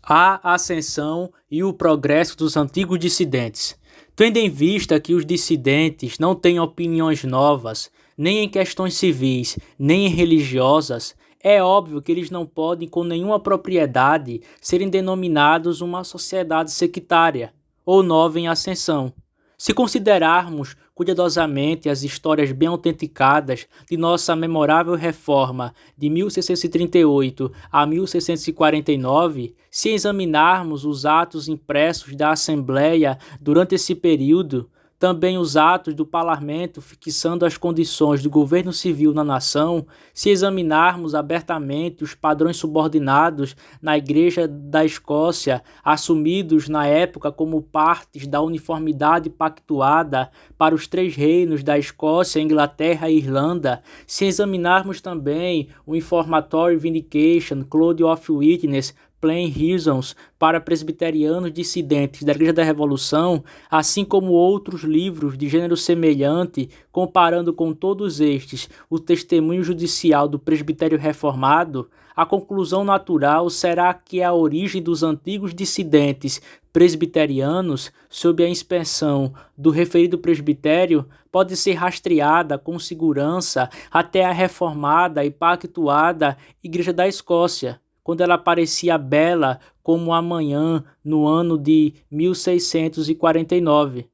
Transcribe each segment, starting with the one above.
A ascensão e o progresso dos antigos dissidentes. Tendo em vista que os dissidentes não têm opiniões novas, nem em questões civis, nem em religiosas, é óbvio que eles não podem, com nenhuma propriedade, serem denominados uma sociedade sectária ou nova em ascensão. Se considerarmos cuidadosamente as histórias bem autenticadas de nossa memorável reforma de 1638 a 1649, se examinarmos os atos impressos da Assembleia durante esse período, também os atos do Parlamento fixando as condições do governo civil na nação, se examinarmos abertamente os padrões subordinados na Igreja da Escócia, assumidos na época como partes da uniformidade pactuada para os três reinos da Escócia, Inglaterra e Irlanda, se examinarmos também o Informatory Vindication, Code of Witness, Plain Reasons para presbiterianos dissidentes da Igreja da Revolução, assim como outros livros de gênero semelhante, comparando com todos estes o testemunho judicial do presbitério reformado, a conclusão natural será que a origem dos antigos dissidentes presbiterianos, sob a inspeção do referido presbitério, pode ser rastreada com segurança até a reformada e pactuada Igreja da Escócia, quando ela parecia bela como a manhã no ano de 1649.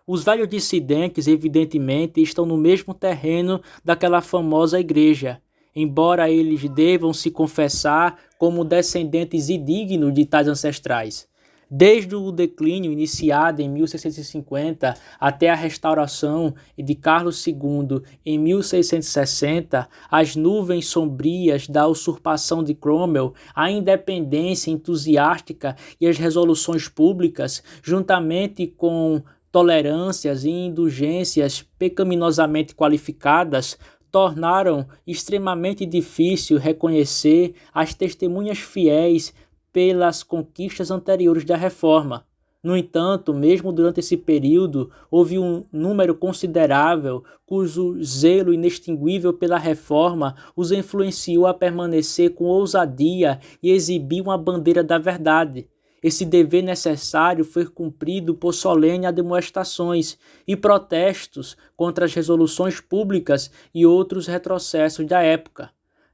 Os velhos dissidentes, evidentemente, estão no mesmo terreno daquela famosa igreja, embora eles devam se confessar como descendentes indignos de tais ancestrais. Desde o declínio iniciado em 1650 até a restauração de Carlos II em 1660, as nuvens sombrias da usurpação de Cromwell, a independência entusiástica e as resoluções públicas, juntamente com tolerâncias e indulgências pecaminosamente qualificadas, tornaram extremamente difícil reconhecer as testemunhas fiéis pelas conquistas anteriores da reforma. No entanto, mesmo durante esse período, houve um número considerável cujo zelo inextinguível pela reforma os influenciou a permanecer com ousadia e exibir uma bandeira da verdade. Esse dever necessário foi cumprido por solenes admoestações e protestos contra as resoluções públicas e outros retrocessos da época.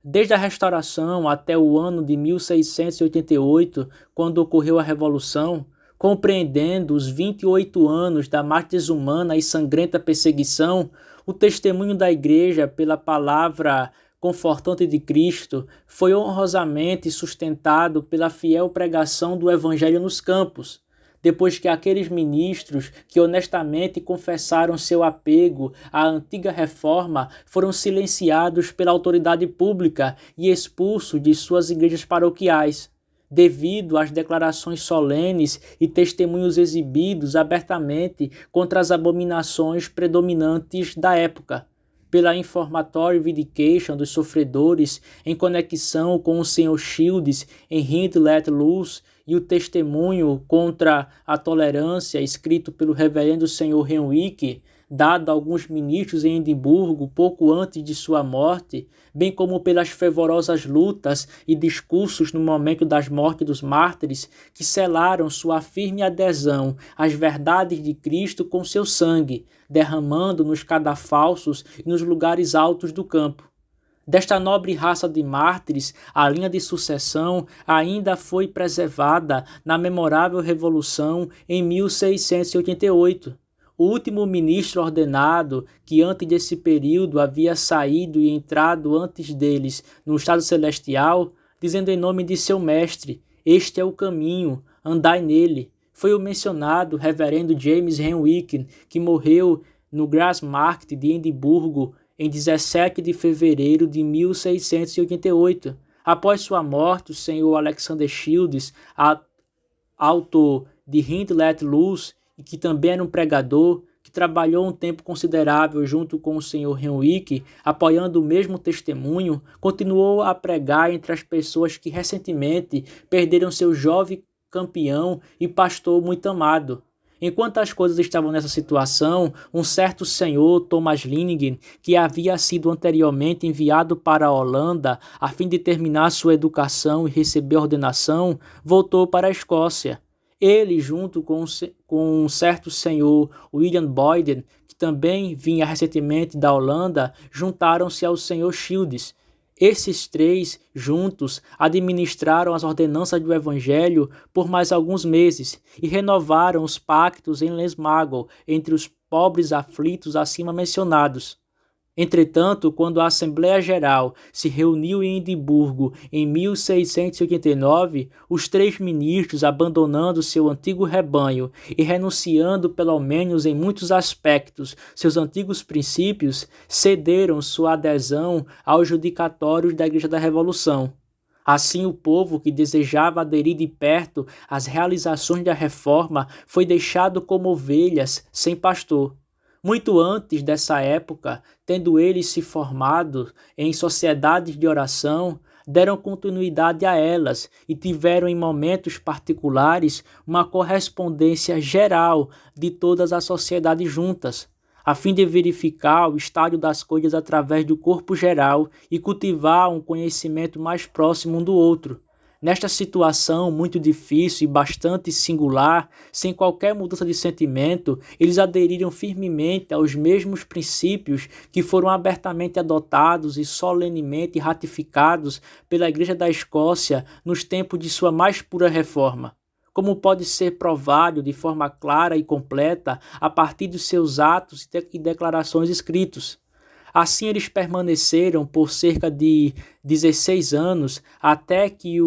Desde a Restauração até o ano de 1688, quando ocorreu a Revolução, compreendendo os 28 anos da mais desumana e sangrenta perseguição, o testemunho da Igreja pela palavra confortante de Cristo foi honrosamente sustentado pela fiel pregação do Evangelho nos campos, depois que aqueles ministros que honestamente confessaram seu apego à antiga reforma foram silenciados pela autoridade pública e expulsos de suas igrejas paroquiais, devido às declarações solenes e testemunhos exibidos abertamente contra as abominações predominantes da época, pela Informatory Vindication dos sofredores em conexão com o Sr. Shields em Hind Let Loose e o testemunho contra a tolerância escrito pelo reverendo Sr. Henwick, dado a alguns ministros em Edimburgo pouco antes de sua morte, bem como pelas fervorosas lutas e discursos no momento das mortes dos mártires que selaram sua firme adesão às verdades de Cristo com seu sangue, derramando nos cadafalsos e nos lugares altos do campo. Desta nobre raça de mártires, a linha de sucessão ainda foi preservada na memorável Revolução em 1688. O último ministro ordenado, que antes desse período havia saído e entrado antes deles no estado celestial, dizendo em nome de seu mestre: "Este é o caminho, andai nele", foi o mencionado reverendo James Henwick, que morreu no Grassmarket de Edimburgo em 17 de fevereiro de 1688. Após sua morte, o Sr. Alexander Shields, autor de Hind Let Loose, e que também era um pregador, que trabalhou um tempo considerável junto com o Sr. Henwick, apoiando o mesmo testemunho, continuou a pregar entre as pessoas que recentemente perderam seu jovem campeão e pastor muito amado. Enquanto as coisas estavam nessa situação, um certo senhor, Thomas Linningen, que havia sido anteriormente enviado para a Holanda a fim de terminar sua educação e receber ordenação, voltou para a Escócia. Ele, junto com um certo senhor, William Boyden, que também vinha recentemente da Holanda, juntaram-se ao senhor Shields. Esses três, juntos, administraram as ordenanças do Evangelho por mais alguns meses e renovaram os pactos em Lesmago entre os pobres aflitos acima mencionados. Entretanto, quando a Assembleia Geral se reuniu em Edimburgo em 1689, os três ministros, abandonando seu antigo rebanho e renunciando, pelo menos em muitos aspectos, seus antigos princípios, cederam sua adesão aos judicatórios da Igreja da Revolução. Assim, o povo que desejava aderir de perto às realizações da Reforma foi deixado como ovelhas sem pastor. Muito antes dessa época, tendo eles se formado em sociedades de oração, deram continuidade a elas e tiveram em momentos particulares uma correspondência geral de todas as sociedades juntas, a fim de verificar o estado das coisas através do corpo geral e cultivar um conhecimento mais próximo um do outro. Nesta situação muito difícil e bastante singular, sem qualquer mudança de sentimento, eles aderiram firmemente aos mesmos princípios que foram abertamente adotados e solenemente ratificados pela Igreja da Escócia nos tempos de sua mais pura reforma. Como pode ser provado de forma clara e completa a partir dos seus atos e declarações escritos. Assim eles permaneceram por cerca de 16 anos, até que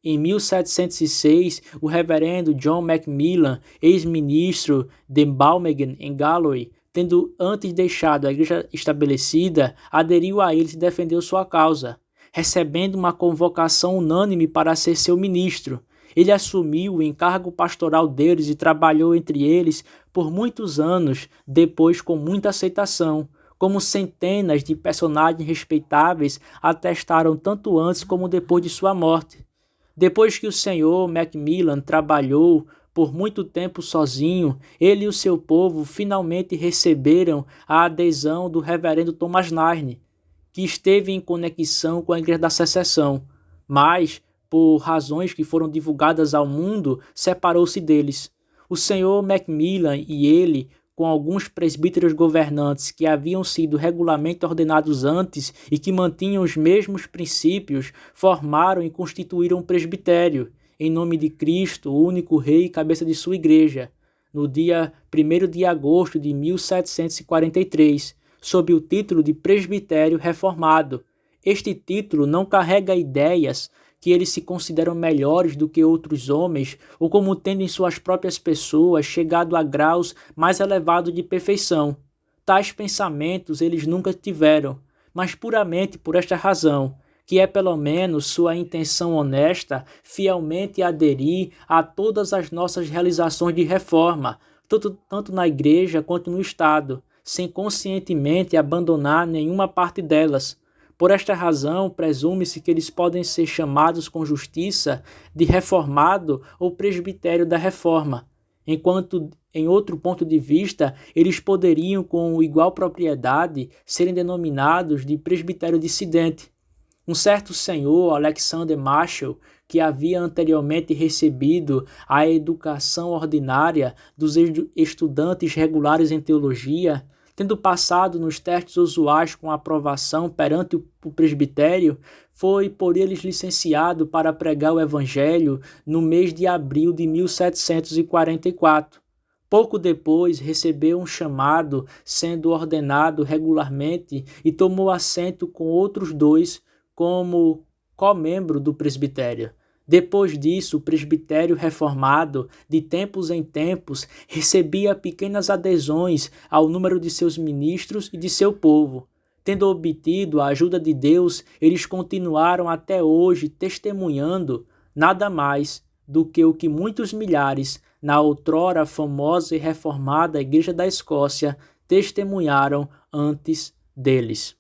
em 1706 o reverendo John Macmillan, ex-ministro de Balmain em Galway, tendo antes deixado a igreja estabelecida, aderiu a eles e defendeu sua causa, recebendo uma convocação unânime para ser seu ministro. Ele assumiu o encargo pastoral deles e trabalhou entre eles por muitos anos, depois com muita aceitação, como centenas de personagens respeitáveis atestaram tanto antes como depois de sua morte. Depois que o senhor Macmillan trabalhou por muito tempo sozinho, ele e o seu povo finalmente receberam a adesão do reverendo Thomas Nairne, que esteve em conexão com a Igreja da Secessão, mas, por razões que foram divulgadas ao mundo, separou-se deles. O senhor Macmillan e ele, com alguns presbíteros governantes que haviam sido regularmente ordenados antes e que mantinham os mesmos princípios, formaram e constituíram um presbitério, em nome de Cristo, o único rei e cabeça de sua igreja, no dia 1º de agosto de 1743, sob o título de Presbitério Reformado. Este título não carrega ideias que eles se consideram melhores do que outros homens, ou como tendo em suas próprias pessoas chegado a graus mais elevados de perfeição. Tais pensamentos eles nunca tiveram, mas puramente por esta razão, que é pelo menos sua intenção honesta fielmente aderir a todas as nossas realizações de reforma, tanto na igreja quanto no Estado, sem conscientemente abandonar nenhuma parte delas. Por esta razão, presume-se que eles podem ser chamados com justiça de reformado ou presbitério da reforma, enquanto, em outro ponto de vista, eles poderiam, com igual propriedade, serem denominados de presbitério dissidente. Um certo senhor, Alexander Marshall, que havia anteriormente recebido a educação ordinária dos estudantes regulares em teologia, tendo passado nos testes usuais com aprovação perante o presbitério, foi por eles licenciado para pregar o Evangelho no mês de abril de 1744. Pouco depois recebeu um chamado, sendo ordenado regularmente, e tomou assento com outros dois como co-membro do presbitério. Depois disso, o presbitério reformado, de tempos em tempos, recebia pequenas adesões ao número de seus ministros e de seu povo. Tendo obtido a ajuda de Deus, eles continuaram até hoje testemunhando nada mais do que o que muitos milhares, na outrora famosa e reformada Igreja da Escócia, testemunharam antes deles.